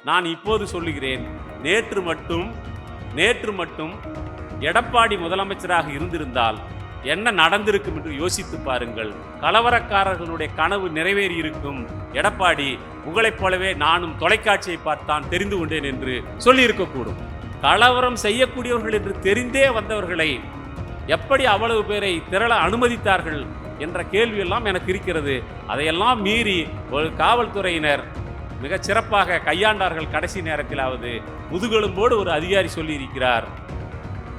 நான் இப்போது சொல்லுகிறேன், நேற்று மட்டும் எடப்பாடி முதலமைச்சராக இருந்திருந்தால் என்ன நடந்திருக்கும் என்று யோசித்து பாருங்கள். கலவரக்காரர்களுடைய கனவு நிறைவேறி இருக்கும். எடப்பாடி உங்களைப் போலவே நானும் தொலைக்காட்சியை பார்த்தான் தெரிந்து கொண்டேன் என்று சொல்லியிருக்கக்கூடும். கலவரம் செய்யக்கூடியவர்கள் என்று தெரிந்தே வந்தவர்களை எப்படி அவ்வளவு பேரை திரள அனுமதித்தார்கள் என்ற கேள்வியெல்லாம் எனக்கு இருக்கிறது. அதையெல்லாம் மீறி ஒரு காவல்துறையினர் மிகச் சிறப்பாக கையாண்டார்கள். கடைசி நேரத்திலாவது முதுகெலும்போடு ஒரு அதிகாரி சொல்லியிருக்கிறார்,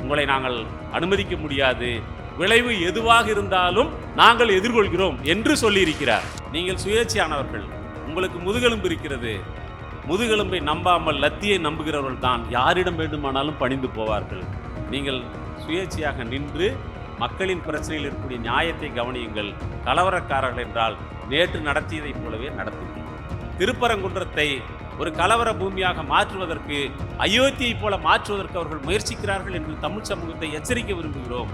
உங்களை நாங்கள் அனுமதிக்க முடியாது, விளைவு எதுவாக இருந்தாலும் நாங்கள் எதிர்கொள்கிறோம் என்று சொல்லியிருக்கிறார். நீங்கள் சுயேட்சையானவர்கள், உங்களுக்கு முதுகெலும்பு இருக்கிறது. முதுகெலும்பை நம்பாமல் லத்தியை நம்புகிறவர்கள் தான் யாரிடம் வேண்டுமானாலும் பணிந்து போவார்கள். நீங்கள் சுயேட்சையாக நின்று மக்களின் பிரச்சனையில் இருக்கக்கூடிய நியாயத்தை கவனியுங்கள். கலவரக்காரர்கள் என்றால் நேற்று நடத்தியதைப் போலவே நடத்துங்கள். திருப்பரங்குன்றத்தை ஒரு கலவர பூமியாக மாற்றுவதற்கு, அயோத்தியை போல மாற்றுவதற்கு அவர்கள் முயற்சிக்கிறார்கள் என்று தமிழ் சமூகத்தை எச்சரிக்க விரும்புகிறோம்.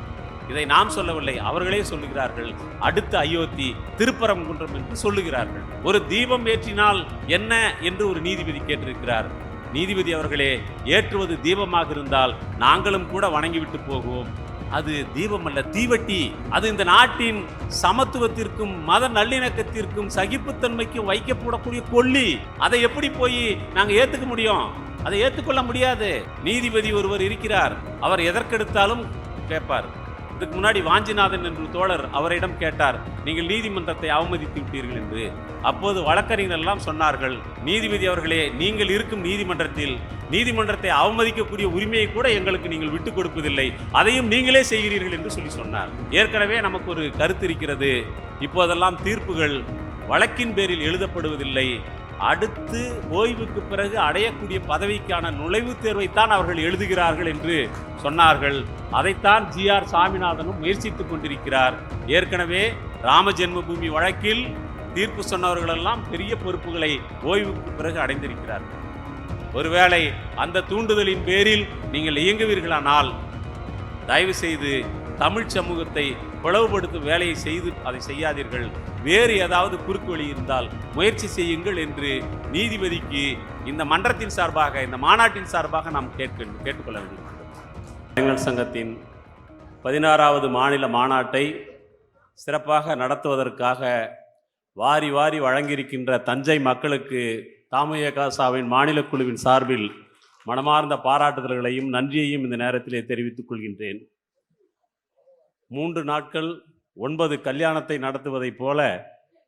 இதை நாம் சொல்லவில்லை, அவர்களே சொல்லுகிறார்கள். அடுத்த அயோத்தி திருப்பரங்குன்றம் என்று சொல்லுகிறார்கள். ஒரு தீபம் ஏற்றினால் என்ன என்று ஒரு நீதிபதி கேட்டிருக்கிறார். நீதிபதி அவர்களே, ஏற்றுவது தீபமாக இருந்தால் நாங்களும் கூட வணங்கிவிட்டு போகுவோம். அது தீபம் அல்ல, தீவட்டி. அது இந்த நாட்டின் சமத்துவத்திற்கும் மத நல்லிணக்கத்திற்கும் சகிப்புத்தன்மைக்கும் வைக்கப்படக்கூடிய கொல்லி. அதை எப்படி போய் நாங்கள் ஏற்றுக்க முடியும்? அதை ஏற்றுக்கொள்ள முடியாது. நீதிபதி ஒருவர் இருக்கிறார், அவர் எதற்கெடுத்தாலும் கேட்பார். இதுக்கு முன்னாடி வாஞ்சிநாதன் என்று தோழர் அவரிடம் கேட்டார், நீங்கள் நீதிமன்றத்தை அவமதித்து விட்டீர்கள் என்று. அப்போது வழக்கறிஞர் எல்லாம் சொன்னார்கள், நீதிபதி அவர்களே, நீங்கள் இருக்கும் நீதிமன்றத்தை அவமதிக்கக்கூடிய உரிமையை கூட எங்களுக்கு நீங்கள் விட்டுக் கொடுப்பதில்லை, அதையும் நீங்களே செய்கிறீர்கள் என்று சொல்லி சொன்னார். ஏற்கனவே நமக்கு ஒரு கருத்து இருக்கிறது, இப்போதெல்லாம் தீர்ப்புகள் வழக்கின் பேரில் எழுதப்படுவதில்லை, அடுத்து ஓய்வுக்கு பிறகு அடையக்கூடிய பதவிக்கான நுழைவுத் தேர்வைத்தான் அவர்கள் எழுதுகிறார்கள் என்று சொன்னார்கள். அதைத்தான் GR சாமிநாதனும் முயற்சித்துக் கொண்டிருக்கிறார். ஏற்கனவே ராம ஜென்மபூமி வழக்கில் தீர்ப்பு சொன்னவர்களெல்லாம் பெரிய பொறுப்புகளை ஓய்வுக்கு பிறகு அடைந்திருக்கிறார்கள். ஒருவேளை அந்த தூண்டுதலின் பேரில் நீங்கள் இயங்குவீர்களானால் தயவு செய்து தமிழ் சமூகத்தை பிளவுபடுத்தும் வேலையை செய்து அதை செய்யாதீர்கள். வேறு ஏதாவது குறுக்கு வழி இருந்தால் முயற்சி செய்யுங்கள் என்று நீதிபதிக்கு இந்த மன்றத்தின் சார்பாக, இந்த மாநாட்டின் சார்பாக நாம் கேட்டுக்கொள்ள வேண்டும். இளைஞர் சங்கத்தின் 16வது மாநில மாநாட்டை சிறப்பாக நடத்துவதற்காக வாரி வாரி வழங்கியிருக்கின்ற தஞ்சை மக்களுக்கு தமுகவின் மாநில குழுவின் சார்பில் மனமார்ந்த பாராட்டுதல்களையும் நன்றியையும் இந்த நேரத்திலே தெரிவித்துக் கொள்கின்றேன். 3 நாட்கள் 9 கல்யாணத்தை நடத்துவதைப் போல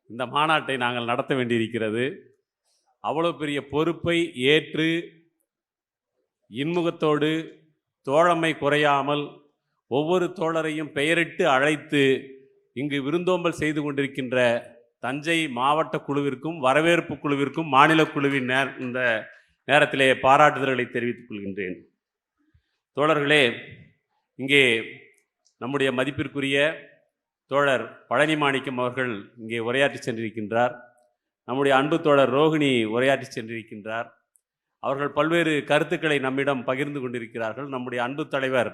இந்த மாநாட்டை நாங்கள் நடத்த வேண்டியிருக்கிறது. அவ்வளோ பெரிய பொறுப்பை ஏற்று இன்முகத்தோடு தோழமை குறையாமல் ஒவ்வொரு தோழரையும் பெயரிட்டு அழைத்து இங்கு விருந்தோம்பல் செய்து கொண்டிருக்கின்ற தஞ்சை மாவட்ட குழுவிற்கும் வரவேற்பு குழுவிற்கும் மாநில குழுவின் இந்த நேரத்திலே பாராட்டுதல்களை தெரிவித்துக் கொள்கின்றேன். தோழர்களே, இங்கே நம்முடைய மதிப்பிற்குரிய தோழர் பழனி மாணிக்கம் அவர்கள் இங்கே உரையாற்றி சென்றிருக்கின்றார். நம்முடைய அன்பு தோழர் ரோகிணி உரையாற்றி சென்றிருக்கின்றார். அவர்கள் பல்வேறு கருத்துக்களை நம்மிடம் பகிர்ந்து கொண்டிருக்கிறார்கள். நம்முடைய அன்பு தலைவர்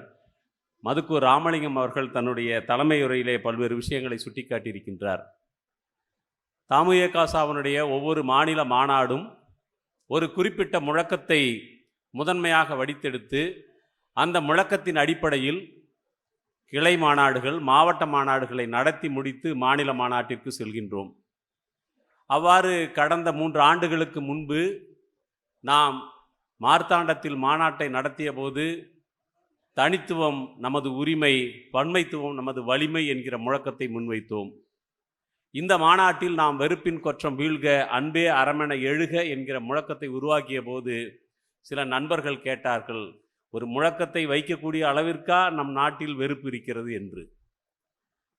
மதுக்கூர் ராமலிங்கம் அவர்கள் தன்னுடைய தலைமை உரையிலே பல்வேறு விஷயங்களை சுட்டிக்காட்டியிருக்கின்றார். தமுகவினுடைய ஒவ்வொரு மாநில மாநாடும் ஒரு குறிப்பிட்ட முழக்கத்தை முதன்மையாக வடித்தெடுத்து அந்த முழக்கத்தின் அடிப்படையில் கிளை மாநாடுகள், மாவட்ட மாநாடுகளை நடத்தி முடித்து மாநில மாநாட்டிற்கு செல்கின்றோம். அவ்வாறு கடந்த 3 ஆண்டுகளுக்கு முன்பு நாம் மார்த்தாண்டத்தில் மாநாட்டை நடத்திய போது தனித்துவம் நமது உரிமை, பன்மைத்துவம் நமது வலிமை என்கிற முழக்கத்தை முன்வைத்தோம். இந்த மாநாட்டில் நாம் வெறுப்பின் கொற்றம் வீழ்க, அன்பே அறமென எழுக என்கிற முழக்கத்தை உருவாக்கிய போது சில நண்பர்கள் கேட்டார்கள், ஒரு முழக்கத்தை வைக்கக்கூடிய அளவிற்கா நம் நாட்டில் வெறுப்பு இருக்கிறது என்று.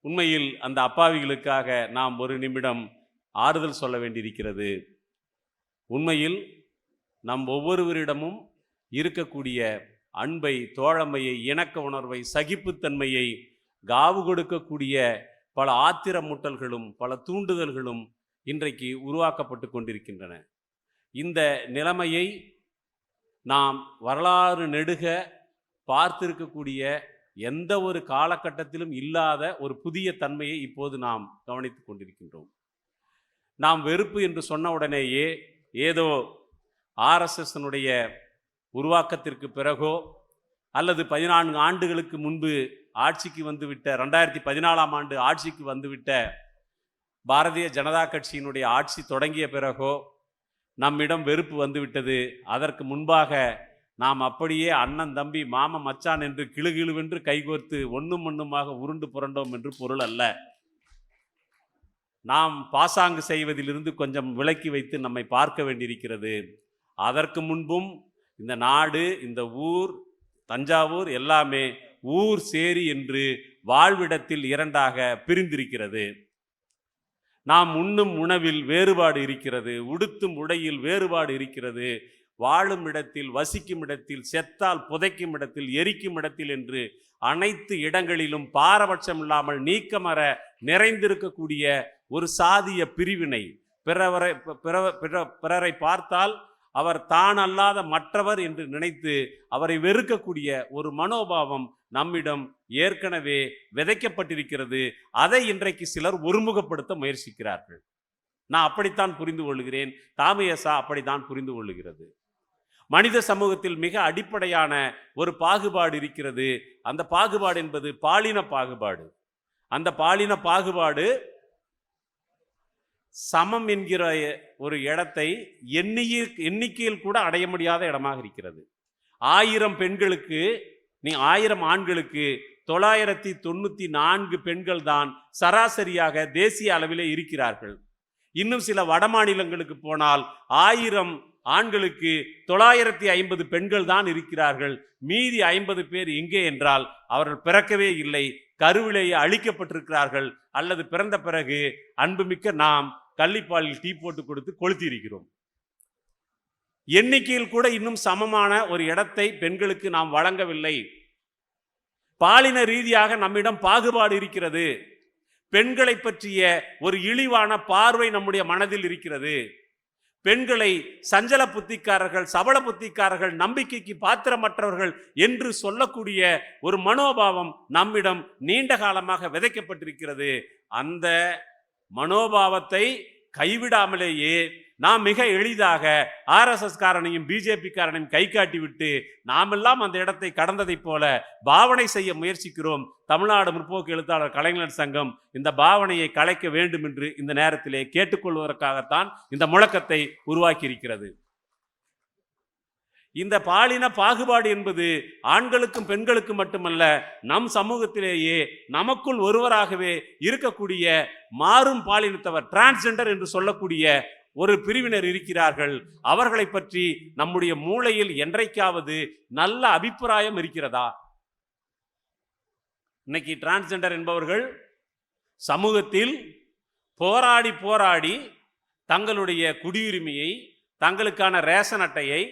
உண்மையில் அந்த அப்பாவிகளுக்காக நாம் ஒரு நிமிடம் ஆறுதல் சொல்ல வேண்டியிருக்கிறது. உண்மையில் நம் ஒவ்வொருவரிடமும் இருக்கக்கூடிய அன்பை, தோழமையை, இணக்க உணர்வை, சகிப்புத்தன்மையை காவு கொடுக்கக்கூடிய பல ஆத்திரமூட்டல்களும் பல தூண்டுதல்களும் இன்றைக்கு உருவாக்கப்பட்டு கொண்டிருக்கின்றன. இந்த நிலைமையை நாம் வரலாறு நெடுக பார்த்திருக்கக்கூடிய எந்த ஒரு காலகட்டத்திலும் இல்லாத ஒரு புதிய தன்மையை இப்போது நாம் கவனித்து கொண்டிருக்கின்றோம். நாம் வெறுப்பு என்று சொன்ன உடனேயே ஏதோ ஆர்எஸ்எஸ்னுடைய உருவாக்கத்திற்கு பிறகோ அல்லது 14 ஆண்டுகளுக்கு முன்பு ஆட்சிக்கு வந்துவிட்ட 2014ஆம் ஆண்டு ஆட்சிக்கு வந்துவிட்ட பாரதிய ஜனதா கட்சியினுடைய ஆட்சி தொடங்கிய பிறகோ நம்மிடம் வெறுப்பு வந்துவிட்டது. அதற்கு முன்பாக நாம் அப்படியே அண்ணன் தம்பி மாமன் மச்சான் என்று கிளுகிழுவென்று கைகோர்த்து ஒன்றும் ஒன்றுமாக உருண்டு புரண்டோம் என்று பொருள் அல்ல. நாம் பாசாங்கு செய்வதிலிருந்து கொஞ்சம் விலக்கி வைத்து நம்மை பார்க்க வேண்டியிருக்கிறது. அதற்கு முன்பும் இந்த நாடு, இந்த ஊர், தஞ்சாவூர் எல்லாமே ஊர் சேரி என்று வாழ்விடத்தில் இரண்டாக பிரிந்திருக்கிறது. நாம் உண்ணும் உணவில் வேறுபாடு இருக்கிறது, உடுத்தும் உடையில் வேறுபாடு இருக்கிறது, வாழும் இடத்தில், வசிக்கும் இடத்தில், செத்தால் புதைக்கும் இடத்தில், எரிக்கும் இடத்தில் என்று அனைத்து இடங்களிலும் பாரபட்சம் இல்லாமல் நீக்கமற நிறைந்திருக்கக்கூடிய ஒரு சாதிய பிரிவினை, பிறரை பார்த்தால் அவர் தான் அல்லாத மற்றவர் என்று நினைத்து அவரை வெறுக்கக்கூடிய ஒரு மனோபாவம் நம்மிடம் ஏற்கனவே விதைக்கப்பட்டிருக்கிறது. அதை இன்றைக்கு சிலர் ஒருமுகப்படுத்த முயற்சிக்கிறார்கள். நான் அப்படித்தான் புரிந்து கொள்கிறேன். தாமியசா அப்படித்தான் புரிந்து கொள்ளுகிறது. மனித சமூகத்தில் மிக அடிப்படையான ஒரு பாகுபாடு இருக்கிறது. அந்த பாகுபாடு என்பது பாலின பாகுபாடு. அந்த பாலின பாகுபாடு சமம் என்கிற ஒரு இடத்தை எண்ணிக்கையில் கூட அடைய முடியாத இடமாக இருக்கிறது. 1000 பெண்களுக்கு 1000 ஆண்களுக்கு 994 பெண்கள் தான் சராசரியாக தேசிய அளவிலே இருக்கிறார்கள். இன்னும் சில வட மாநிலங்களுக்கு போனால் 1000 ஆண்களுக்கு 950 பெண்கள் தான் இருக்கிறார்கள். மீதி 50 பேர் எங்கே என்றால் அவர்கள் பிறக்கவே இல்லை, கருவிலேயே அழிக்கப்பட்டிருக்கிறார்கள், அல்லது பிறந்த பிறகு அன்புமிக்க நாம் கள்ளிப்பாலில் டீ போட்டு கொடுத்து கொளுத்தி இருக்கிறோம். எண்ணிக்கையில் கூட இன்னும் சமமான ஒரு இடத்தை பெண்களுக்கு நாம் வழங்கவில்லை. பாலின ரீதியாக நம்மிடம் பாகுபாடு இருக்கிறது. பெண்களை பற்றிய ஒரு இழிவான பார்வை நம்முடைய மனதில் இருக்கிறது. பெண்களை சஞ்சல புத்திக்காரர்கள், சபல புத்திக்காரர்கள், நம்பிக்கைக்கு பாத்திரமற்றவர்கள் என்று சொல்லக்கூடிய ஒரு மனோபாவம் நம்மிடம் நீண்ட காலமாக விதைக்கப்பட்டிருக்கிறது. அந்த மனோபாவத்தை கைவிடாமலேயே நாம் மிக எளிதாக ஆர்எஸ்எஸ் காரனையும் பிஜேபி காரனையும் கை காட்டிவிட்டு நாமெல்லாம் அந்த இடத்தை கடந்ததை போல பாவனை செய்ய முயற்சிக்கிறோம். தமிழ்நாடு முற்போக்கு எழுத்தாளர் கலைஞர் சங்கம் இந்த பாவனையை கலைக்க வேண்டும் என்று இந்த நேரத்திலே கேட்டுக்கொள்வதற்காகத்தான் இந்த முழக்கத்தை உருவாக்கி இருக்கிறது. இந்த பாலின பாகுபாடு என்பது ஆண்களுக்கும் பெண்களுக்கும் மட்டுமல்ல, நம் சமூகத்திலேயே நமக்குள் ஒருவராகவே இருக்கக்கூடிய மாறும் பாலினத்தவர், டிரான்ஸ்ஜெண்டர் என்று சொல்லக்கூடிய ஒரு பிரிவினர் இருக்கிறார்கள். அவர்களை பற்றி நம்முடைய மூளையில் என்றைக்காவது நல்ல அபிப்பிராயம் இருக்கிறதா? இன்னைக்கு டிரான்ஸ்ஜெண்டர் என்பவர்கள் சமூகத்தில் போராடி போராடி தங்களுடைய குடியுரிமையை, தங்களுக்கான ரேஷன் அட்டையை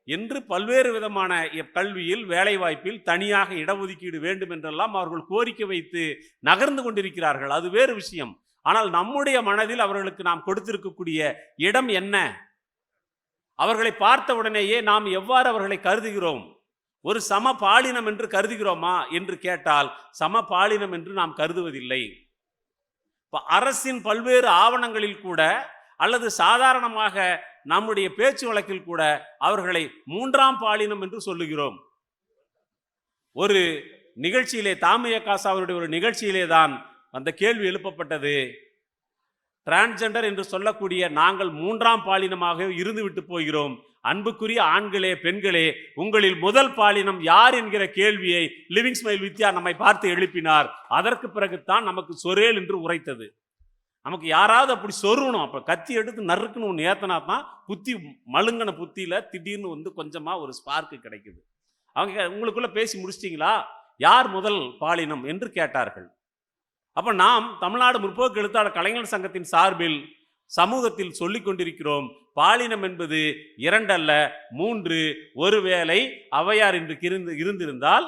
என்று பல்வேறு விதமான கல்வியில், வேலைவாய்ப்பில் தனியாக இடஒதுக்கீடு வேண்டும் என்றெல்லாம் அவர்கள் கோரிக்கை வைத்து நகர்ந்து கொண்டிருக்கிறார்கள். அது வேறு விஷயம். ஆனால் நம்முடைய மனதில் அவர்களுக்கு நாம் கொடுத்திருக்கக்கூடிய இடம் என்ன? அவர்களை பார்த்த உடனேயே நாம் எவ்வாறு அவர்களை கருதுகிறோம்? ஒரு சம பாலினம் என்று கருதுகிறோமா என்று கேட்டால் சம பாலினம் என்று நாம் கருதுவதில்லை. அரசின் பல்வேறு ஆவணங்களில் கூட அல்லது சாதாரணமாக நம்முடைய பேச்சு வழக்கில் கூட அவர்களை 3ஆம் பாலினம் என்று சொல்லுகிறோம். ஒரு நிகழ்ச்சியிலே, தாமியகாசா அவருடைய ஒரு நிகழ்ச்சியிலே தான் அந்த கேள்வி எழுப்பப்பட்டது. டிரான்ஸ்ஜெண்டர் என்று சொல்லக்கூடிய நாங்கள் 3ஆம் பாலினமாக இருந்துவிட்டு போகிறோம். அன்புக்குரிய ஆண்களே, பெண்களே, உங்களில் முதல் பாலினம் யார் என்கிற கேள்வியை லிவிங் ஸ்மைல் வித்யா நம்மை பார்த்து எழுப்பினார். அதற்கு பிறகுதான் நமக்கு சொரேல் என்று உரைத்தது. நமக்கு யாராவது அப்படி சொருணும், அப்போ கத்தி எடுத்து நறுக்குன்னு ஒன்று ஏத்தனா தான் புத்தி மழுங்கன புத்தியில் திடீர்னு கொஞ்சமாக ஒரு ஸ்பார்க்கு கிடைக்குது. அவங்க உங்களுக்குள்ள பேசி முடிச்சிட்டிங்களா, யார் முதல் பாலினம் என்று கேட்டார்கள். அப்போ நாம் தமிழ்நாடு முற்போக்கு எழுத்தாளர் கலைஞர் சங்கத்தின் சார்பில் சமூகத்தில் சொல்லிக் கொண்டிருக்கிறோம், பாலினம் என்பது 2 அல்ல 3. ஒருவேளை ஔவையார் என்று இருந்திருந்தால்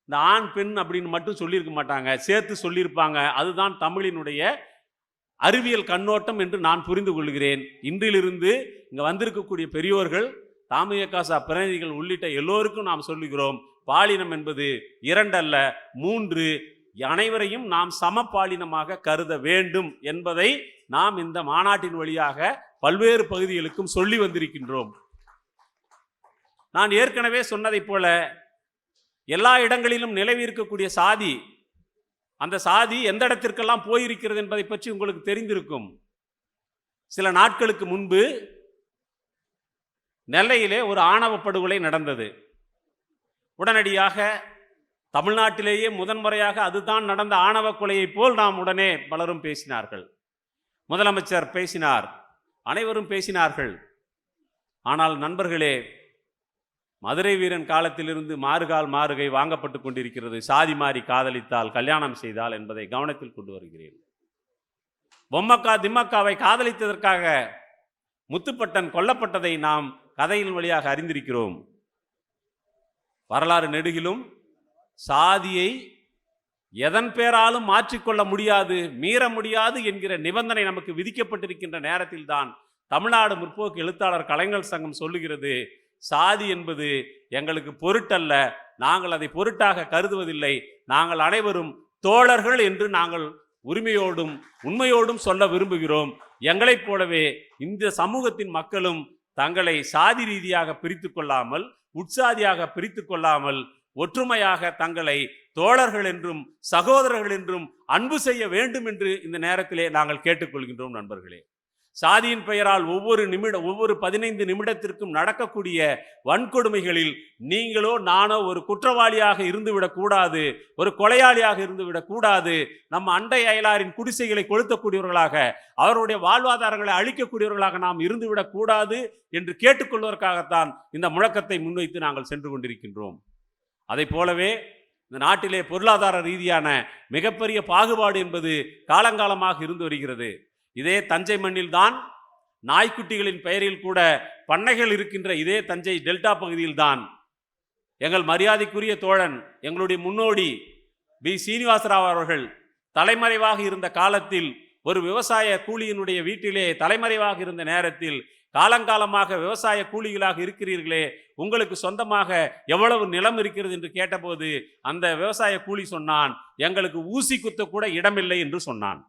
இந்த ஆண் பெண் அப்படின்னு மட்டும் சொல்லியிருக்க மாட்டாங்க, சேர்த்து சொல்லியிருப்பாங்க. அதுதான் தமிழினுடைய அறிவியல் கண்ணோட்டம் என்று நான் புரிந்து கொள்கிறேன். இன்றிலிருந்து இங்கே வந்திருக்கக்கூடிய பெரியோர்கள், தாமியகாசா பிரதிநிதிகள் உள்ளிட்ட எல்லோருக்கும் நாம் சொல்லுகிறோம், பாலினம் என்பது 2 அல்ல 3. அனைவரையும் நாம் சம பாலினமாக கருத வேண்டும் என்பதை நாம் இந்த மாநாட்டின் வழியாக பல்வேறு பகுதிகளுக்கும் சொல்லி வந்திருக்கின்றோம். நான் ஏற்கனவே சொன்னதைப் போல எல்லா இடங்களிலும் நிலவி இருக்கக்கூடிய சாதி, அந்த சாதி எந்த இடத்திற்கெல்லாம் போயிருக்கிறது என்பதை பற்றி உங்களுக்கு தெரிந்திருக்கும். சில நாட்களுக்கு முன்பு நெல்லையிலே ஒரு ஆணவ படுகொலை நடந்தது. உடனடியாக தமிழ்நாட்டிலேயே முதன்முறையாக அதுதான் நடந்த ஆணவ கொலையை போல் நாம் உடனே பலரும் பேசினார்கள். முதலமைச்சர் பேசினார், அனைவரும் பேசினார்கள். ஆனால் நண்பர்களே, மதுரை வீரன் காலத்திலிருந்து மாறுகால் மாறுகை வாங்கப்பட்டு கொண்டிருக்கிறது. சாதி மாறி காதலித்தால் கல்யாணம் செய்தால் என்பதை கவனத்தில் கொண்டு வருகிறேன். பொம்மக்கா திம்மக்காவை காதலித்ததற்காக முத்துப்பட்டன் கொல்லப்பட்டதை நாம் கதையின் வழியாக அறிந்திருக்கிறோம். வரலாறு நெடுகிலும் சாதியை எதன் பேராலும் மாற்றிக்கொள்ள முடியாது, மீற முடியாது என்கிற நிபந்தனை நமக்கு விதிக்கப்பட்டிருக்கின்ற நேரத்தில் தான் தமிழ்நாடு முற்போக்கு எழுத்தாளர் கலைஞர் சங்கம் சொல்லுகிறது, சாதி என்பது எங்களுக்கு பொருட்டல்ல, நாங்கள் அதை பொருட்டாக கருதுவதில்லை, நாங்கள் அனைவரும் தோழர்கள் என்று நாங்கள் உரிமையோடும் உண்மையோடும் சொல்ல விரும்புகிறோம். எங்களைப் போலவே இந்த சமூகத்தின் மக்களும் தங்களை சாதி ரீதியாக பிரித்து கொள்ளாமல், உட்சாதியாக பிரித்து கொள்ளாமல், ஒற்றுமையாக தங்களை தோழர்கள் என்றும் சகோதரர்கள் என்றும் அன்பு செய்ய வேண்டும் என்று இந்த நேரத்திலே நாங்கள் கேட்டுக்கொள்கின்றோம். நண்பர்களே, சாதியின் பெயரால் ஒவ்வொரு 15 நிமிடத்திற்கும் நடக்கக்கூடிய வன்கொடுமைகளில் நீங்களோ நானோ ஒரு குற்றவாளியாக இருந்துவிடக் கூடாது, ஒரு கொலையாளியாக இருந்துவிடக் கூடாது. நம்ம அண்டை அயலாரின் குடிசைகளை கொளுத்தக்கூடியவர்களாக, அவருடைய வாழ்வாதாரங்களை அழிக்கக்கூடியவர்களாக நாம் இருந்துவிடக் கூடாது என்று கேட்டுக்கொள்வதற்காகத்தான் இந்த முழக்கத்தை முன்வைத்து நாங்கள் சென்று கொண்டிருக்கின்றோம். அதை போலவே இந்த நாட்டிலே பொருளாதார ரீதியான மிகப்பெரிய பாகுபாடு என்பது காலங்காலமாக இருந்து வருகிறது. இதே தஞ்சை மண்ணில் தான் நாய்க்குட்டிகளின் பெயரில் கூட பண்ணைகள் இருக்கின்ற இதே தஞ்சை டெல்டா பகுதியில் தான் எங்கள் மரியாதைக்குரிய தோழன், எங்களுடைய முன்னோடி பி சீனிவாசராவ் அவர்கள் தலைமறைவாக இருந்த காலத்தில், ஒரு விவசாய கூலியினுடைய வீட்டிலே தலைமறைவாக இருந்த நேரத்தில், காலங்காலமாக விவசாய கூலிகளாக இருக்கிறீர்களே, உங்களுக்கு சொந்தமாக எவ்வளவு நிலம் இருக்கிறது என்று கேட்டபோது அந்த விவசாய கூலி சொன்னான், எங்களுக்கு ஊசி குத்த கூட இடமில்லை என்று சொன்னான்.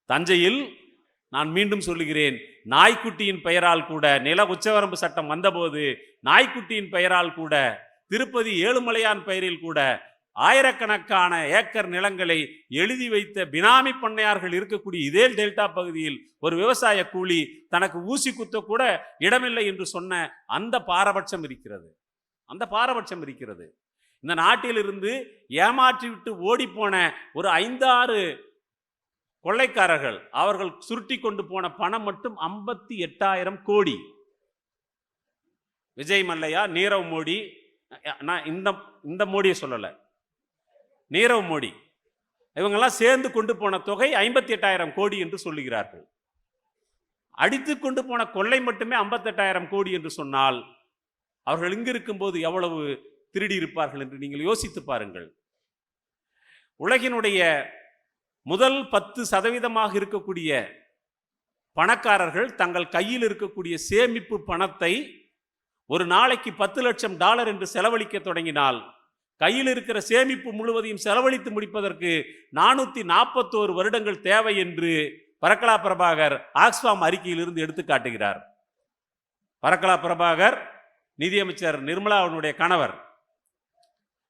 தஞ்சையில் நான் மீண்டும் சொல்லுகிறேன், நாய்க்குட்டியின் பெயரால் கூட நில உச்சவரம்பு சட்டம் வந்தபோது நாய்க்குட்டியின் பெயரால் கூட, திருப்பதி ஏழுமலையான் பெயரில் கூட ஆயிரக்கணக்கான ஏக்கர் நிலங்களை எழுதி வைத்த பினாமி பண்ணையார்கள் இருக்கக்கூடிய இதே டெல்டா பகுதியில் ஒரு விவசாய கூலி தனக்கு ஊசி குத்த கூட இடமில்லை என்று சொன்ன அந்த பாரபட்சம் இருக்கிறது. இந்த நாட்டிலிருந்து ஏமாற்றிவிட்டு ஓடிப்போன ஒரு 5-6 கொள்ளைக்காரர்கள், அவர்கள் சுருட்டி கொண்டு போன பணம் மட்டும் 58,000 கோடி. விஜய் மல்லையா, நீரவ் மோடி, நான் இந்த மோடியை சொல்லலை, நீரவ் மோடி, இவங்கெல்லாம் சேர்ந்து கொண்டு போன தொகை 58,000 கோடி என்று சொல்லுகிறார்கள். அடித்து கொண்டு போன கொள்ளை மட்டுமே 58,000 கோடி என்று சொன்னால் அவர்கள் இங்கு இருக்கும்போது எவ்வளவு திருடி இருப்பார்கள் என்று நீங்கள் யோசித்து பாருங்கள். உலகினுடைய முதல் 10% இருக்கக்கூடிய பணக்காரர்கள் தங்கள் கையில் இருக்கக்கூடிய சேமிப்பு பணத்தை ஒரு நாளைக்கு $10 லட்சம் என்று செலவழிக்க தொடங்கினால், கையில் இருக்கிற சேமிப்பு முழுவதையும் செலவழித்து முடிப்பதற்கு 441 வருடங்கள் தேவை என்று பரக்கலா பிரபாகர் ஆக்ஸ்ஃபாம் அறிக்கையிலிருந்து எடுத்து காட்டுகிறார். பரக்கலா பிரபாகர் நிதியமைச்சர் நிர்மலாவுடைய கணவர்,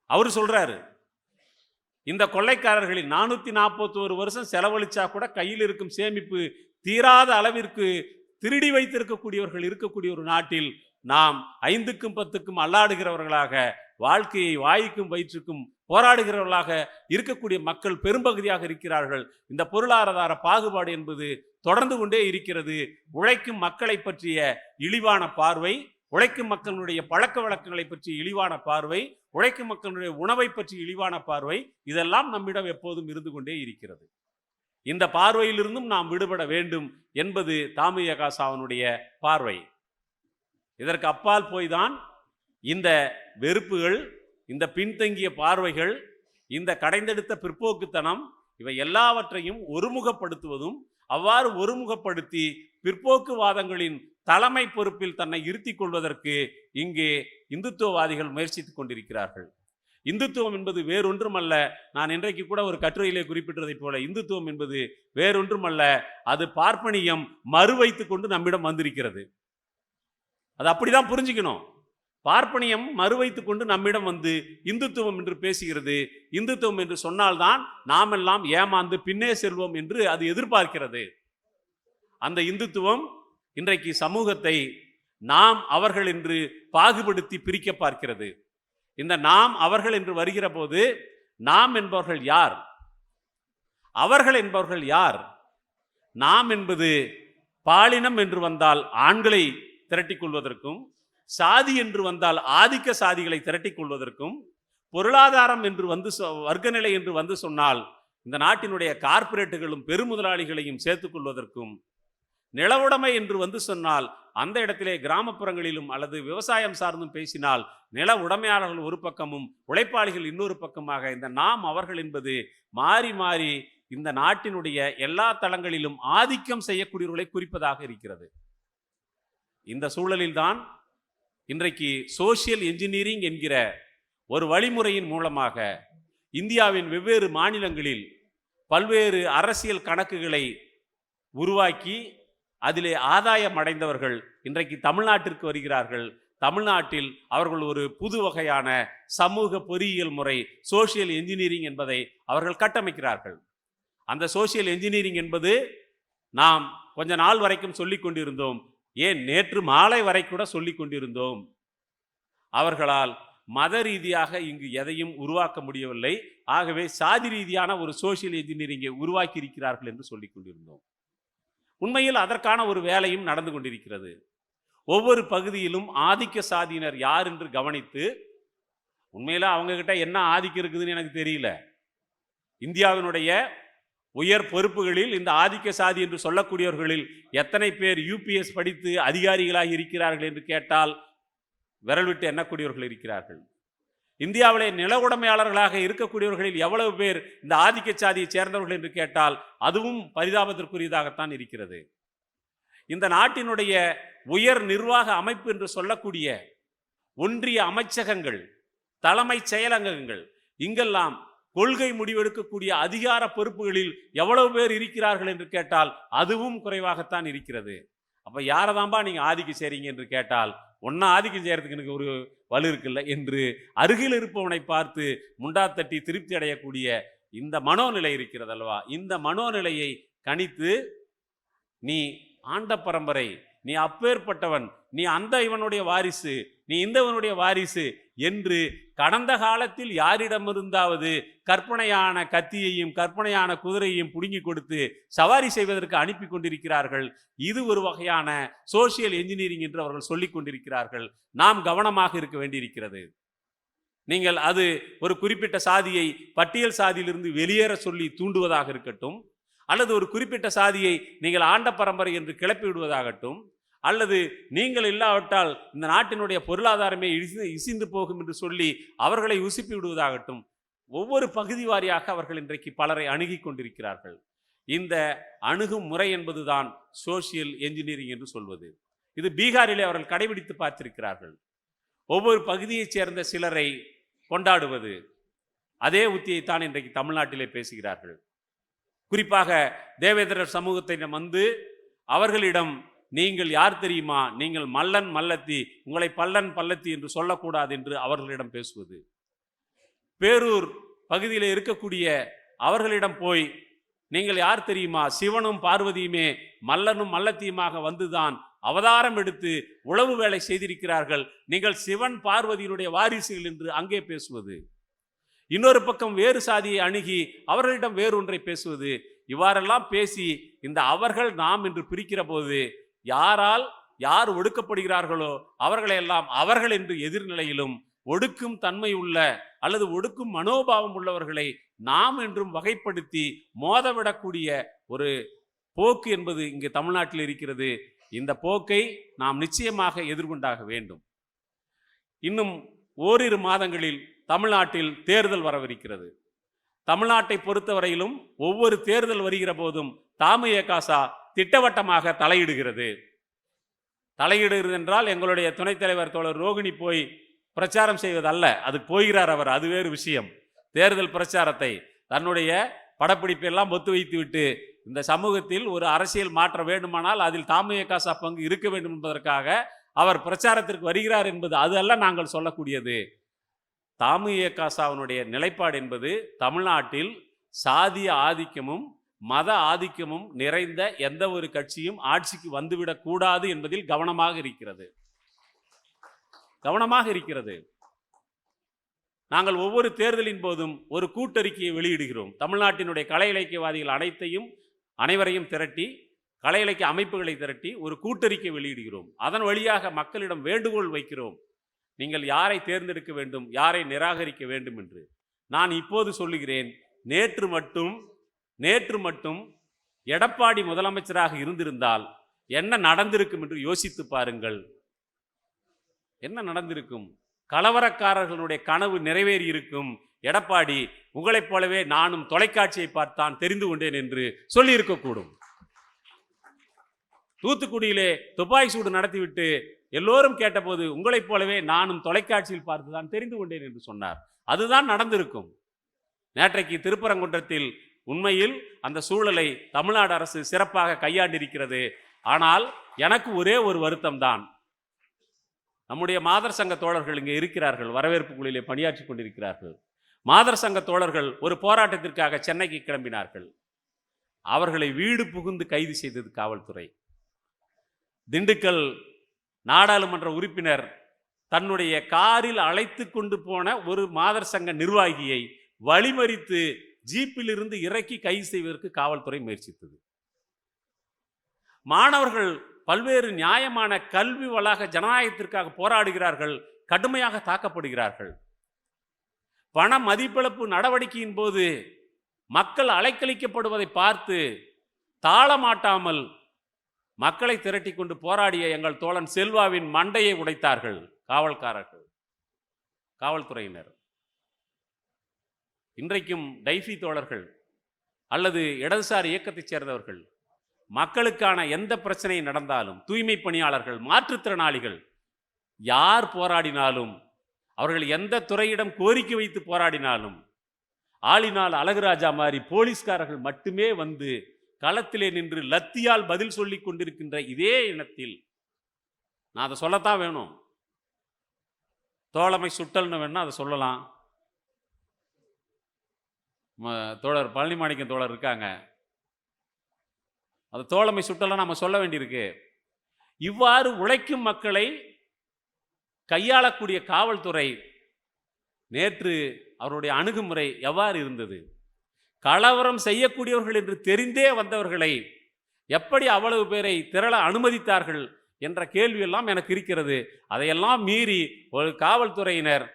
அவர் சொல்றாரு, இந்த கொள்ளைக்காரர்களில் 441 வருஷம் செலவழிச்சா கூட கையில் இருக்கும் சேமிப்பு தீராத அளவிற்கு திருடி வைத்திருக்கக்கூடியவர்கள் இருக்கக்கூடிய ஒரு நாட்டில் நாம் 5க்கும் 10க்கும் அல்லாடுகிறவர்களாக, வாழ்க்கையை வாய்க்கும் வயிற்றுக்கும் போராடுகிறவர்களாக இருக்கக்கூடிய மக்கள் பெரும்பகுதியாக இருக்கிறார்கள். இந்த பொருளாதார பாகுபாடு என்பது தொடர்ந்து கொண்டே இருக்கிறது. உழைக்கும் மக்களை பற்றிய இழிவான பார்வை, உழைக்கும் மக்களுடைய பழக்க வழக்கங்களை பற்றி இழிவான பார்வை, உழைக்கும் மக்களுடைய உணவை பற்றி இழிவான பார்வை, இதெல்லாம் நம்மிடம் எப்போதும் இருந்து கொண்டே இருக்கிறது. இந்த பார்வையிலிருந்தும் நாம் விடுபட வேண்டும் என்பது தாமியகாசாவனுடைய பார்வை. இதற்கு அப்பால் போய்தான் இந்த வெறுப்புகள், இந்த பின்தங்கிய பார்வைகள், இந்த கடைந்தெடுத்த பிற்போக்குத்தனம், இவை எல்லாவற்றையும் ஒருமுகப்படுத்துவதும், அவ்வாறு ஒருமுகப்படுத்தி பிற்போக்குவாதங்களின் தலைமை பொறுப்பில் தன்னை இருத்திக் கொள்வதற்கு இங்கே இந்துத்துவவாதிகள் முயற்சித்துக் கொண்டிருக்கிறார்கள். இந்துத்துவம் என்பது வேறொன்றுமல்ல, நான் இன்றைக்கு கூட ஒரு கட்டுரையிலே குறிப்பிட்டதைப் போல, இந்துத்துவம் என்பது வேறொன்றுமல்ல, அது பார்ப்பனியம் மறுவைத்துக் கொண்டு நம்மிடம் வந்திருக்கிறது. அது அப்படிதான் புரிஞ்சுக்கணும். பார்ப்பனியம் மறுவைத்துக் கொண்டு நம்மிடம் வந்து இந்துத்துவம் என்று பேசுகிறது. இந்துத்துவம் என்று சொன்னால்தான் நாம் எல்லாம் ஏமாந்து பின்னே செல்வோம் என்று அது எதிர்பார்க்கிறது. அந்த இந்துத்துவம் இன்றைக்கு சமூகத்தை நாம் அவர்கள் என்று பாகுபடுத்தி பிரிக்க பார்க்கிறது. இந்த நாம் அவர்கள் என்று வருகிற போது நாம் என்பவர்கள் யார், அவர்கள் என்பவர்கள் யார்? நாம் என்பது பாலினம் என்று வந்தால் ஆண்களை திரட்டிக் கொள்வதற்கும், சாதி என்று வந்தால் ஆதிக்க சாதிகளை திரட்டிக் கொள்வதற்கும், பொருளாதாரம் என்று வந்து வர்க்கநிலை என்று வந்து சொன்னால் இந்த நாட்டினுடைய கார்ப்பரேட்டுகளும் பெருமுதலாளிகளையும் சேர்த்துக் கொள்வதற்கும், நிலவுடைமை என்று வந்து சொன்னால் அந்த இடத்திலே கிராமப்புறங்களிலும் அல்லது விவசாயம் சார்ந்தும் பேசினால் நில உடைமையாளர்கள் ஒரு பக்கமும் உழைப்பாளிகள் இன்னொரு பக்கமாக இந்த நாம் அவர்கள் என்பது மாறி மாறி இந்த நாட்டினுடைய எல்லா தளங்களிலும் ஆதிக்கம் செய்யக்கூடியவர்களை குறிப்பதாக இருக்கிறது. இந்த சூழலில்தான் இன்றைக்கு சோசியல் என்ஜினியரிங் என்கிற ஒரு வழிமுறையின் மூலமாக இந்தியாவின் வெவ்வேறு மாநிலங்களில் பல்வேறு அரசியல் கணக்குகளை உருவாக்கி அதிலே ஆதாயம் அடைந்தவர்கள் இன்றைக்கு தமிழ்நாட்டிற்கு வருகிறார்கள். தமிழ்நாட்டில் அவர்கள் ஒரு புது வகையான சமூக பொறியியல் முறை சோசியல் என்ஜினியரிங் என்பதை அவர்கள் கட்டமைக்கிறார்கள். அந்த சோசியல் என்ஜினியரிங் என்பது நாம் கொஞ்ச நாள் வரைக்கும் சொல்லிக் கொண்டிருந்தோம், ஏன் நேற்று மாலை வரை கூட சொல்லிக் கொண்டிருந்தோம். அவர்களால் மத ரீதியாக இங்கு எதையும் உருவாக்க முடியவில்லை. ஆகவே சாதி ரீதியான ஒரு சோசியல் என்ஜினியரிங்கை உருவாக்கி இருக்கிறார்கள் என்று சொல்லிக் கொண்டிருந்தோம். உண்மையில் அதற்கான ஒரு வேலையும் நடந்து கொண்டிருக்கிறது. ஒவ்வொரு பகுதியிலும் ஆதிக்க சாதியினர் யார் என்று கவனித்து, உண்மையில அவங்க கிட்ட என்ன ஆதிக்கம் இருக்குதுன்னு எனக்கு தெரியல. இந்தியாவினுடைய உயர் பொறுப்புகளில் இந்த ஆதிக்க சாதி என்று சொல்லக்கூடியவர்களில் எத்தனை பேர் யூபிஎஸ் படித்து அதிகாரிகளாக இருக்கிறார்கள் என்று கேட்டால் விரல் விட்டு எண்ணக்கூடியவர்கள் இருக்கிறார்கள். இந்தியாவிலே நில உடைமையாளர்களாக இருக்கக்கூடியவர்களில் எவ்வளவு பேர் இந்த ஆதிக்க சாதியை சேர்ந்தவர்கள் என்று கேட்டால் அதுவும் பரிதாபத்திற்குரியதாகத்தான் இருக்கிறது. இந்த நாட்டினுடைய உயர் நிர்வாக அமைப்பு என்று சொல்லக்கூடிய ஒன்றிய அமைச்சகங்கள், தலைமைச் செயலகங்கள், இங்கெல்லாம் கொள்கை முடிவெடுக்கக்கூடிய அதிகார பொறுப்புகளில் எவ்வளவு பேர் இருக்கிறார்கள் என்று கேட்டால் அதுவும் குறைவாகத்தான் இருக்கிறது. அப்ப யாரதாம்பா நீங்க ஆதிக்கம் செய்றீங்க என்று கேட்டால் ஒன்னா ஆதிக்கம் செய்யறதுக்கு எனக்கு ஒரு வலு இருக்குல்ல என்று அருகில் இருப்பவனை பார்த்து முண்டாத்தட்டி திருப்தி அடையக்கூடிய இந்த மனோநிலை இருக்கிறது அல்லவா? இந்த மனோநிலையை கணித்து நீ ஆண்ட பரம்பரை, நீ அப்பேற்பட்டவன், நீ அந்த இவனுடைய வாரிசு, நீ இந்தவனுடைய வாரிசு என்று கடந்த காலத்தில் யாரிடமிருந்தாவது கற்பனையான கத்தியையும் கற்பனையான குதிரையையும் புடுங்கி கொடுத்து சவாரி செய்வதற்கு அனுப்பி கொண்டிருக்கிறார்கள். இது ஒரு வகையான சோசியல் என்ஜினியரிங் என்று அவர்கள் சொல்லிக் கொண்டிருக்கிறார்கள். நாம் கவனமாக இருக்க வேண்டியிருக்கிறது. நீங்கள் அது ஒரு குறிப்பிட்ட சாதியை பட்டியல் சாதியிலிருந்து வெளியேற சொல்லி தூண்டுவதாக இருக்கட்டும், அல்லது ஒரு குறிப்பிட்ட சாதியை நீங்கள் ஆண்ட பரம்பரை என்று கிளப்பி விடுவதாகட்டும், அல்லது நீங்கள் இல்லாவிட்டால் இந்த நாட்டினுடைய பொருளாதாரமே இசிந்து போகும் என்று சொல்லி அவர்களை உசுப்பி விடுவதாகட்டும், ஒவ்வொரு பகுதி வாரியாக அவர்கள் இன்றைக்கு பலரை அணுகி கொண்டிருக்கிறார்கள். இந்த அணுகும் முறை என்பதுதான் சோசியல் என்ஜினியரிங் என்று சொல்வது. இது பீகாரிலே அவர்கள் கடைபிடித்து பார்த்திருக்கிறார்கள். ஒவ்வொரு பகுதியைச் சேர்ந்த சிலரை கொண்டாடுவது, அதே உத்தியைத்தான் இன்றைக்கு தமிழ்நாட்டிலே பேசுகிறார்கள். குறிப்பாக தேவேந்திரர் சமூகத்திடம் வந்து அவர்களிடம் நீங்கள் யார் தெரியுமா, நீங்கள் மல்லன் மல்லத்தி, உங்களை பல்லன் பல்லத்தி என்று சொல்லக்கூடாது என்று அவர்களிடம் பேசுவது. பேரூர் பகுதியில் இருக்கக்கூடிய அவர்களிடம் போய் நீங்கள் யார் தெரியுமா, சிவனும் பார்வதியுமே மல்லனும் மல்லத்தியுமாக வந்துதான் அவதாரம் எடுத்து உளவு வேலை செய்திருக்கிறார்கள், நீங்கள் சிவன் பார்வதியினுடைய வாரிசுகள் என்று அங்கே பேசுவது. இன்னொரு பக்கம் வேறு சாதியை அணுகி அவர்களிடம் வேறொன்றை பேசுவது. இவ்வாறெல்லாம் பேசி இந்த அவர்கள் நாம் என்று பிரிக்கிற போது யாரால் யார் ஒடுக்கப்படுகிறார்களோ அவர்களையெல்லாம் அவர்கள் என்று எதிர்நிலையிலும், ஒடுக்கும் தன்மை உள்ள அல்லது ஒடுக்கும் மனோபாவம் உள்ளவர்களை நாம் என்றும் வகைப்படுத்தி மோதவிடக்கூடிய ஒரு போக்கு என்பது இங்கு தமிழ்நாட்டில் இருக்கிறது. இந்த போக்கை நாம் நிச்சயமாக எதிர்கொண்டாக வேண்டும். இன்னும் ஓரிரு மாதங்களில் தமிழ்நாட்டில் தேர்தல் வரவிருக்கிறது. தமிழ்நாட்டை பொறுத்தவரையிலும் ஒவ்வொரு தேர்தல் வருகிற போதும் தாமயகாசா திட்டவட்டமாக தலையிடுகிறது. தலையிடுகிறது என்றால் எங்களுடைய துணைத் தலைவர் தோழர் ரோகிணி போய் பிரச்சாரம் செய்வதல்ல, அது போகிறார் அவர், அது வேறு விஷயம். தேர்தல் பிரச்சாரத்தை தன்னுடைய படப்பிடிப்பெல்லாம் ஒத்து வைத்து விட்டு இந்த சமூகத்தில் ஒரு அரசியல் மாற்ற வேண்டுமானால் அதில் தாமயகாசா பங்கு இருக்க வேண்டும் என்பதற்காக அவர் பிரச்சாரத்திற்கு வருகிறார் என்பது அது அல்ல நாங்கள் சொல்லக்கூடியது. தாமுஏகாசாவினுடைய நிலைப்பாடு என்பது தமிழ்நாட்டில் சாதிய ஆதிக்கமும் மத ஆதிக்கமும் நிறைந்த எந்த ஒரு கட்சியும் ஆட்சிக்கு வந்துவிடக் கூடாது என்பதில் கவனமாக இருக்கிறது. நாங்கள் ஒவ்வொரு தேர்தலின் போதும் ஒரு கூட்டறிக்கையை வெளியிடுகிறோம். தமிழ்நாட்டினுடைய கலை இலக்கியவாதிகள் அனைவரையும் திரட்டி, கலை இலக்கிய அமைப்புகளை திரட்டி ஒரு கூட்டறிக்கை வெளியிடுகிறோம். அதன் வழியாக மக்களிடம் வேண்டுகோள் வைக்கிறோம், நீங்கள் யாரை தேர்ந்தெடுக்க வேண்டும், யாரை நிராகரிக்க வேண்டும் என்று. நான் இப்போது சொல்லுகிறேன், நேற்று மட்டும் எடப்பாடி முதலமைச்சராக இருந்திருந்தால் என்ன நடந்திருக்கும் என்று யோசித்து பாருங்கள். என்ன நடந்திருக்கும்? கலவரக்காரர்களுடைய கனவு நிறைவேறி இருக்கும். எடப்பாடி உங்களைப் போலவே நானும் தொலைக்காட்சியை பார்த்தான் தெரிந்து கொண்டேன் என்று சொல்லி இருக்கக்கூடும். தூத்துக்குடியிலே துப்பாக்கி சூடு நடத்திவிட்டு எல்லோரும் கேட்டபோது உங்களைப் போலவே நானும் தொலைக்காட்சியில் பார்த்துதான் தெரிந்து கொண்டேன் என்று சொன்னார். அதுதான் நடந்திருக்கும். நேற்றைக்கு திருப்பரங்குன்றத்தில் உண்மையில் அந்த சூழலை தமிழ்நாடு அரசு சிறப்பாக கையாண்டிருக்கிறது. ஆனால் எனக்கு ஒரே ஒரு வருத்தம் தான். நம்முடைய மாதர் சங்க தோழர்கள் இங்கே இருக்கிறார்கள், வரவேற்பு குழுவிலே பணியாற்றி கொண்டிருக்கிறார்கள். மாதர் சங்க தோழர்கள் ஒரு போராட்டத்திற்காக சென்னைக்கு கிளம்பினார்கள். அவர்களை வீடு புகுந்து கைது செய்தது காவல்துறை. திண்டுக்கல் நாடாளுமன்ற உறுப்பினர் தன்னுடைய காரில் அழைத்து கொண்டு போன ஒரு மாதர் சங்க நிர்வாகியை வழிமறித்து ஜீப்பில் இருந்து இறக்கி கைது செய்வதற்கு காவல்துறை முயற்சித்தது. மாணவர்கள் பல்வேறு நியாயமான கல்வி வளாக ஜனநாயகத்திற்காக போராடுகிறார்கள், கடுமையாக தாக்கப்படுகிறார்கள். பண மதிப்பிழப்பு நடவடிக்கையின் போது மக்கள் அலைக்கழிக்கப்படுவதை பார்த்து தாளமாட்டாமல் மக்களை திரட்டி கொண்டு போராடிய எங்கள் தோழன் செல்வாவின் மண்டையை உடைத்தார்கள் காவல்துறையினர். இன்றைக்கும் டைஃபி தோழர்கள் அல்லது இடதுசாரி இயக்கத்தைச் சேர்ந்தவர்கள் மக்களுக்கான எந்த பிரச்சனை நடந்தாலும், தூய்மை பணியாளர்கள், மாற்றுத்திறனாளிகள் யார் போராடினாலும், அவர்கள் எந்த துறையிடம் கோரிக்கை வைத்து போராடினாலும், ஆளினால் அழகுராஜா மாதிரி போலீஸ்காரர்கள் மட்டுமே வந்து களத்திலே நின்று லத்தியால் பதில் சொல்லிக் கொண்டிருக்கின்ற இதே இனத்தில் நான் அதை சொல்லத்தான் வேணும். தோழமை சுட்டல்னு வேணா அதை சொல்லலாம். தோழர் பழனிமாணிக்கம் தோழர் இருக்காங்க, அது தோழமை சுட்டலாம் நம்ம சொல்ல வேண்டியிருக்கு. இவ்வாறு உழைக்கும் மக்களை கையாளக்கூடிய காவல்துறை நேற்று அவருடைய அணுகுமுறை எவ்வாறு இருந்தது? கலவரம் செய்யக்கூடியவர்கள் என்று தெரிந்தே வந்தவர்களை எப்படி அவ்வளவு பேரை திரள அனுமதித்தார்கள் என்ற கேள்வியெல்லாம் எனக்கு இருக்கிறது. அதையெல்லாம் மீறி ஒரு காவல்துறையினர்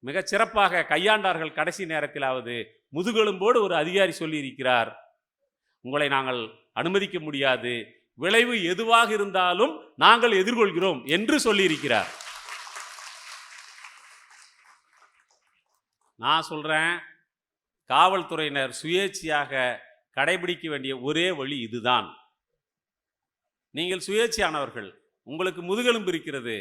மிகச் சிறப்பாக கையாண்டார்கள். கடைசி நேரத்திலாவது முதுகெலும்போடு ஒரு அதிகாரி சொல்லி இருக்கிறார், உங்களை நாங்கள் அனுமதிக்க முடியாது, விளைவு எதுவாக இருந்தாலும் நாங்கள் எதிர்கொள்கிறோம் என்று சொல்லியிருக்கிறார். நான் சொல்றேன், காவல்துறையினர் சுயேட்சையாக கடைபிடிக்க வேண்டிய ஒரே வழி இதுதான். நீங்கள் சுயேட்சையானவர்கள், உங்களுக்கு முதுகெலும்பு இருக்கிறது.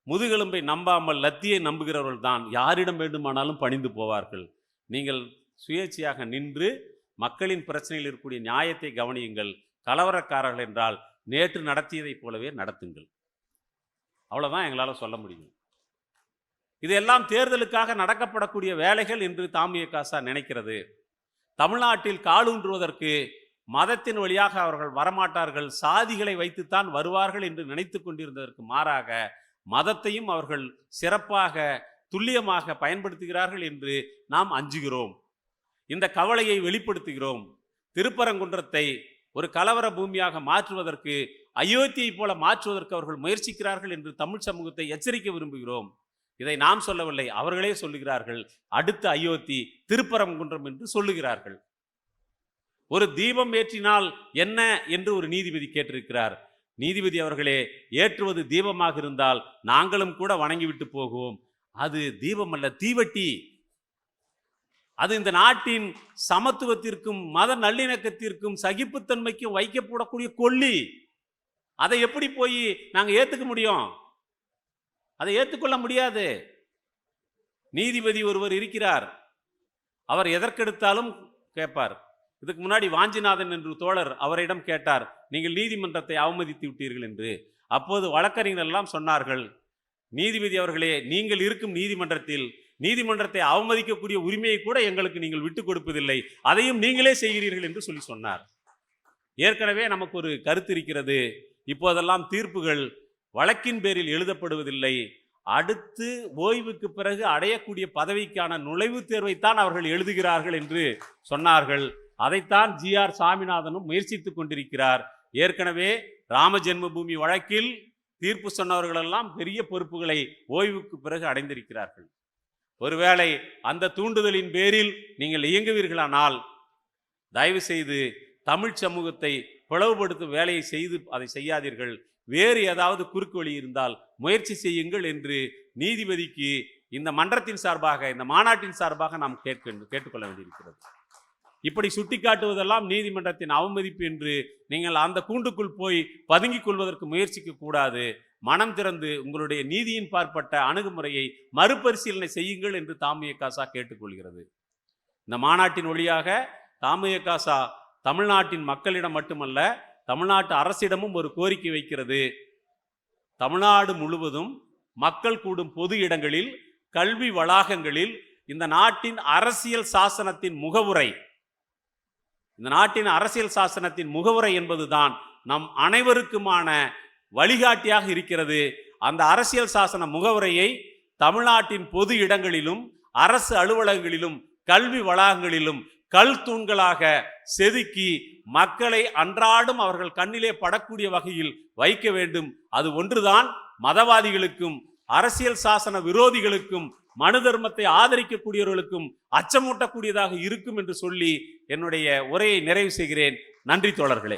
முதுகெலும்பை நம்பாமல் லத்தியை நம்புகிறவர்கள் தான் யாரிடம் வேண்டுமானாலும் பணிந்து போவார்கள். நீங்கள் சுயேட்சையாக நின்று மக்களின் பிரச்சனையில் இருக்கக்கூடிய நியாயத்தை கவனியுங்கள். கலவரக்காரர்கள் என்றால் நேற்று நடத்தியதைப் போலவே நடத்துங்கள். அவ்வளோதான் எங்களால் சொல்ல முடியும். இதெல்லாம் தேர்தலுக்காக நடக்கப்படக்கூடிய வேலைகள் என்று தாமுஏகாசா நினைக்கிறது. தமிழ்நாட்டில் காலூன்றுவதற்கு மதத்தின் வழியாக அவர்கள் வரமாட்டார்கள், சாதிகளை வைத்துத்தான் வருவார்கள் என்று நினைத்து கொண்டிருந்ததற்கு மாறாக மதத்தையும் அவர்கள் சிறப்பாக துல்லியமாக பயன்படுத்துகிறார்கள் என்று நாம் அஞ்சுகிறோம். இந்த கவலையை வெளிப்படுத்துகிறோம். திருப்பரங்குன்றத்தை ஒரு கலவர பூமியாக மாற்றுவதற்கு, அயோத்தியை போல மாற்றுவதற்கு அவர்கள் முயற்சிக்கிறார்கள் என்று தமிழ் சமூகத்தை எச்சரிக்க விரும்புகிறோம். இதை நாம் சொல்லவில்லை, அவர்களே சொல்லுகிறார்கள். அடுத்த அயோத்தி திருப்பரங்குன்றம் என்று சொல்லுகிறார்கள். ஒரு தீபம் ஏற்றினால் என்ன என்று ஒரு நீதிபதி கேட்டிருக்கிறார். நீதிபதி அவர்களே, ஏற்றுவது தீபமாக இருந்தால் நாங்களும் கூட வணங்கிவிட்டு போகுவோம். அது தீபம் அல்ல, தீவட்டி. அது இந்த நாட்டின் சமத்துவத்திற்கும் மத நல்லிணக்கத்திற்கும் சகிப்புத்தன்மைக்கும் வைக்கப்படக்கூடிய கொல்லி. அதை எப்படி போய் நாங்கள் ஏற்றுக்க முடியும்? அதை ஏற்றுக்கொள்ள முடியாது. நீதிபதி ஒருவர் இருக்கிறார், அவர் எதற்கெடுத்தாலும் கேட்பார். இதுக்கு முன்னாடி வாஞ்சிநாதன் என்று தோழர் அவரிடம் கேட்டார், நீங்கள் நீதிமன்றத்தை அவமதித்து விட்டீர்கள் என்று. அப்போது வழக்கறிஞர் எல்லாம் சொன்னார்கள், நீதிபதி அவர்களே, நீங்கள் இருக்கும் நீதிமன்றத்தை அவமதிக்கக்கூடிய உரிமையை கூட எங்களுக்கு நீங்கள் விட்டுக் கொடுப்பதில்லை, அதையும் நீங்களே செய்கிறீர்கள் என்று சொன்னார். ஏற்கனவே நமக்கு ஒரு கருத்து இருக்கிறது, இப்போதெல்லாம் தீர்ப்புகள் வழக்கின் பேரில் எழுதப்படுவதில்லை, அடுத்து ஓய்வுக்கு பிறகு அடையக்கூடிய பதவிக்கான நுழைவுத் தேர்வைத்தான் அவர்கள் எழுதுகிறார்கள் என்று சொன்னார்கள். அதைத்தான் ஜி.ஆர். சாமிநாதனும் முயற்சித்துக் கொண்டிருக்கிறார். ஏற்கனவே ராம ஜென்மபூமி வழக்கில் தீர்ப்பு சொன்னவர்களெல்லாம் பெரிய பொறுப்புகளை ஓய்வுக்கு பிறகு அடைந்திருக்கிறார்கள். ஒருவேளை அந்த தூண்டுதலின் பேரில் நீங்கள் இயங்குவீர்களானால் தயவு செய்து தமிழ் சமூகத்தை பிளவுபடுத்தும் வேலையை செய்து அதை செய்யாதீர்கள், வேறு ஏதாவது குறுக்கு வழி இருந்தால் முயற்சி செய்யுங்கள் என்று நீதிபதிக்கு இந்த மன்றத்தின் சார்பாக, இந்த மாநாட்டின் சார்பாக நாம் கேட்டுக்கொள்ள வேண்டியிருக்கிறது. இப்படி சுட்டிக்காட்டுவதெல்லாம் நீதிமன்றத்தின் அவமதிப்பு என்று நீங்கள் அந்த கூண்டுக்குள் போய் பதுங்கிக் கொள்வதற்கு முயற்சிக்க கூடாது. மனம் திறந்து உங்களுடைய நீதியின் பார்ப்பட்ட அணுகுமுறையை மறுபரிசீலனை செய்யுங்கள் என்று தமுகசா கேட்டுக்கொள்கிறது. இந்த மாநாட்டின் வழியாக தமுகசா தமிழ்நாட்டின் மக்களிடம் மட்டுமல்ல, தமிழ்நாட்டு அரசிடமும் ஒரு கோரிக்கை வைக்கிறது. தமிழ்நாடு முழுவதும் மக்கள் கூடும் பொது இடங்களில், கல்வி வளாகங்களில் இந்த நாட்டின் அரசியல் சாசனத்தின் முகவுரை என்பதுதான் நம் அனைவருக்குமான வழிகாட்டியாக இருக்கிறது. அந்த அரசியல் சாசன முகவுரையை தமிழ்நாட்டின் பொது இடங்களிலும், அரசு அலுவலகங்களிலும், கல்வி வளாகங்களிலும் கல் தூண்களாக செதுக்கி மக்களை அன்றாடும் அவர்கள் கண்ணிலே படக்கூடிய வகையில் வைக்க வேண்டும். அது ஒன்றுதான் மதவாதிகளுக்கும் அரசியல் சாசன விரோதிகளுக்கும் மனு தர்மத்தை ஆதரிக்கக்கூடியவர்களுக்கும் அச்சமூட்டக்கூடியதாக இருக்கும் என்று சொல்லி என்னுடைய உரையை நிறைவு செய்கிறேன். நன்றி தோழர்களே.